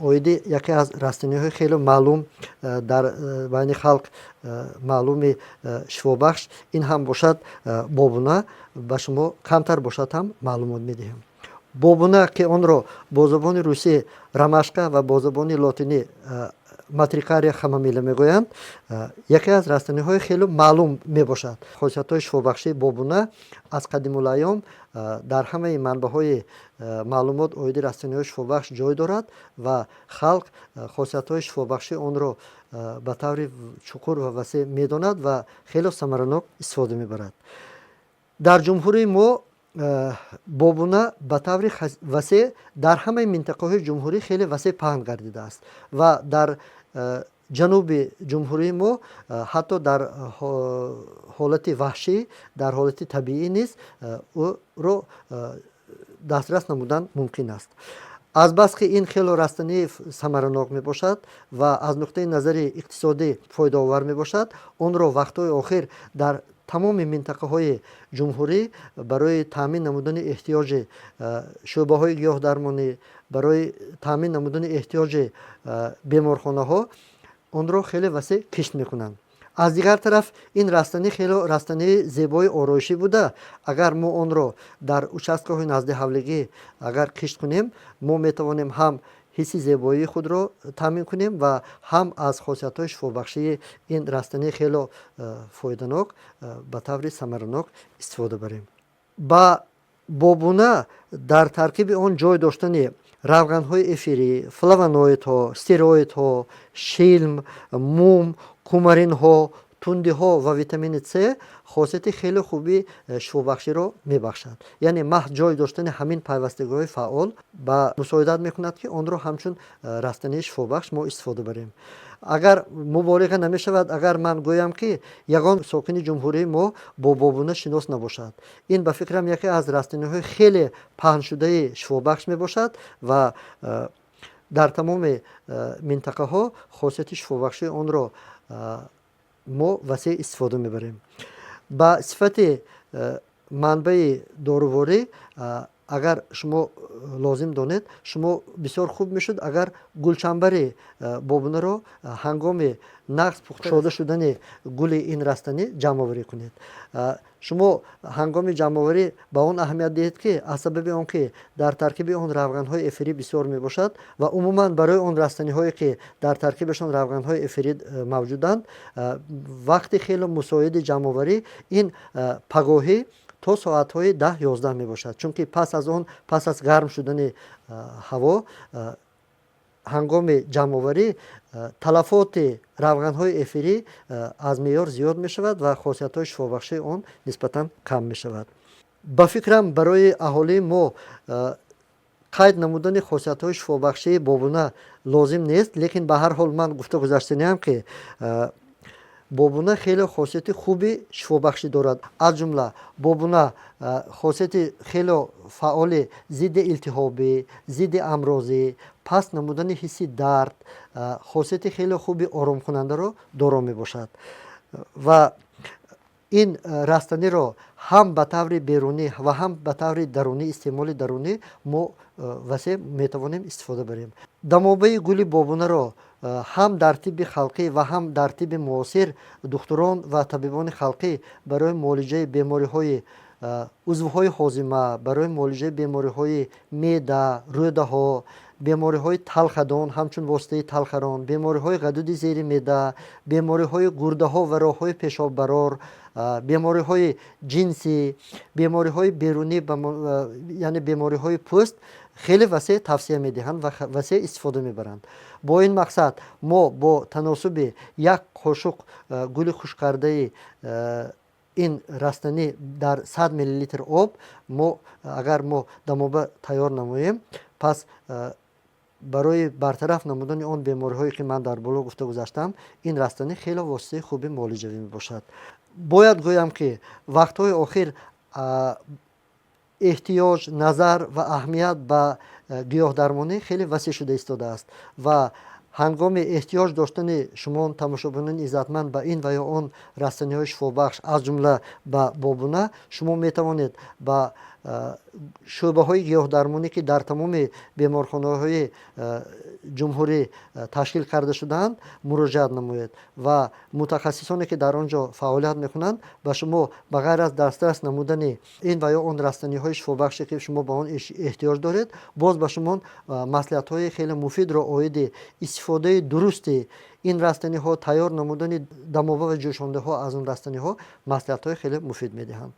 اویدی یکی از راستنی‌های خیلی معلوم در بین خلق معلوم شفابخش این هم باشد بابونه به شما کمتر باشد هم معلومات میدهیم. بابونه که آن را با زبان روسی رمشقه و با زبان لاتینی ماتریکاریا خمامیله میگویند. یکی از راستنی‌های خیلی معلوم میباشد. خاصیت‌های شفابخشی بابونه از قدیم الایام در همه منبع‌های معلومات اویدی راستنی‌های شفابخش جای دارد و خلق خاصیت‌های شفابخشی آن را به طور چقور و وسیع میداند و خیلی ثمرناک استفاده میبرد. در جمهوری ما بابونه به طور وسیع در همه منطقه‌های جمهوری خیلی وسیع پهن گردیده است و در جنوب جمهوری ما حتی در حالت وحشی در حالت طبیعی نیز او را دسترس نمودن ممکن است. از بس که این خیلی رستنی ثمرناک می باشد و از نقطه نظر اقتصادی فایده‌آور می باشد، آن را وقت‌های آخر در تمام منطقه های جمهوری برای تامین نمودن احتیاج شعبه های گیاه درمانی، برای تامین نمودن احتیاج بیمارخانه ها آن را خیلی وسیع کشت میکنند. از دیگر طرف این رستنی خیلی رستنی زیبای آرایشی بوده. اگر ما آن را در участковهای نزد حولگی اگر کشت کنیم، ما میتوانیم هم حسی زیبایی خود را تامین کنیم و هم از خاصیت‌های شفابخشی این رستنی خیلی فایده‌ناک به طور ثمرناک استفاده بریم. با بابونه در ترکیب آن جای داشتن روغن‌های افیری، فلاونوئیدها، استروئیدها، شیلم، موم، کومارین‌ها، توندی‌ها و ویتامین C خاصیت خیلی خوبی شفابخشی را میبخشد. یعنی محض جای داشتن همین پیوستگی‌های فعال با مساعدت میکند که آن را همچون رستنی شفابخش ما استفاده بریم. اگر مبالغه نمی شود اگر من گویم که یگان ساکن جمهوری ما با بابونه شناس نباشد. این به فکرم یکی از رستنی‌های خیلی پهن شده شفابخش می باشد و در تمام منطقه ها خاصیت شفابخشی آن را ما وسیع استفاده میبریم. با صفت منبع داروواری اگر شما لازم دانید، شما بسیار خوب میشد اگر گلچنبر بابونه را هنگام نقص پخته شده شدن گل این رستنی جمع آوری کنید. شما هنگام جمع آوری به آن اهمیت دهید که از سبب آنکه در ترکیب آن روغن‌های افری بسیار می باشد و عموما برای آن رستنی هایی که در ترکیبشان روغن‌های افری موجودند وقتی خیلی مساعد جمع آوری این پگاهی تا ساعت‌های 10-11 می باشد، چون که پس از گرم شدن هوا هنگام جمع آوری تلفات روغن‌های افری از معیار زیاد می شود و خاصیت‌های شفابخشی آن نسبتاً کم می شود. به فکرم برای اهالی ما قید نمودن خاصیت‌های شفابخشی بابونه لازم نیست، لیکن به هر حال من گفته گذشتم که بابونه خیلی خاصیت خوبی شفابخشی دارد. از جمله بابونه خاصیت خیلی فعال ضد التهابی، ضد امراضی، پس نمودن حس درد، خاصیت خیلی خوبی آرام کننده را دارا می باشد و این رستنی را هم به طور بیرونی و هم به طور درونی استعمال درونی ما وسیع می توانیم استفاده بریم. دمابه گل بابونه را هم در طب خلقی و هم در طب معاصر دکتران و طبیبان خلقی برای معالجه بیماری‌های عضوهای هاضمه، برای معالجه بیماری‌های معده، روده، بیماری‌های تلخدان همچون واسطه تلخران، بیماری‌های غدود زیر معده، بیماری‌های گرده‌ها و راه‌های پیشاب برار، بیماری‌های جنسی، بیماری‌های بیرونی یعنی بیماری‌های پوست خیلی وسیع توصیه می‌دهند و وسیع استفاده می‌برند. با این مقصد ما با تناسب یک قاشق گل خشک کرده این رستنی در 100 میلی لیتر آب اگر ما دمابه تیار نماییم، پس برای برطرف نمودن آن بیماری‌هایی که من در بالا گفته گذاشتم این رستنی خیلی واسطه خوبی معالجوی میباشد. باید گویم که وقت‌های آخر احتیاج نظر و اهمیت به گیاه درمانی خیلی وسیع شده ایستاده است و هنگام احتیاج داشتن شما تماشاگران عزتمند به این و یا آن رستنی‌های شفابخش از جمله به بابونه شما می توانید با шӯъбаҳои гиёҳдарmonӣ ки дар тамоми беморхонаҳои ҷумҳурӣ ташкил карда шудаанд муроҷиат намоед ва мутахассисоне ки дар он ҷо фаъолият мекунанд ба шумо ба ғайр аз дастрас намудани ин ва ё он растаниҳои шифобахше ки шумо ба он эҳтиёҷ доред боз ба шумо маслиҳатҳои хеле муфидро оиди истифодаи дурусти ин растаниҳо тайёр намудани дамовар ва ҷӯшондаҳо аз он растаниҳо маслиҳатҳои хеле муфид медиҳанд.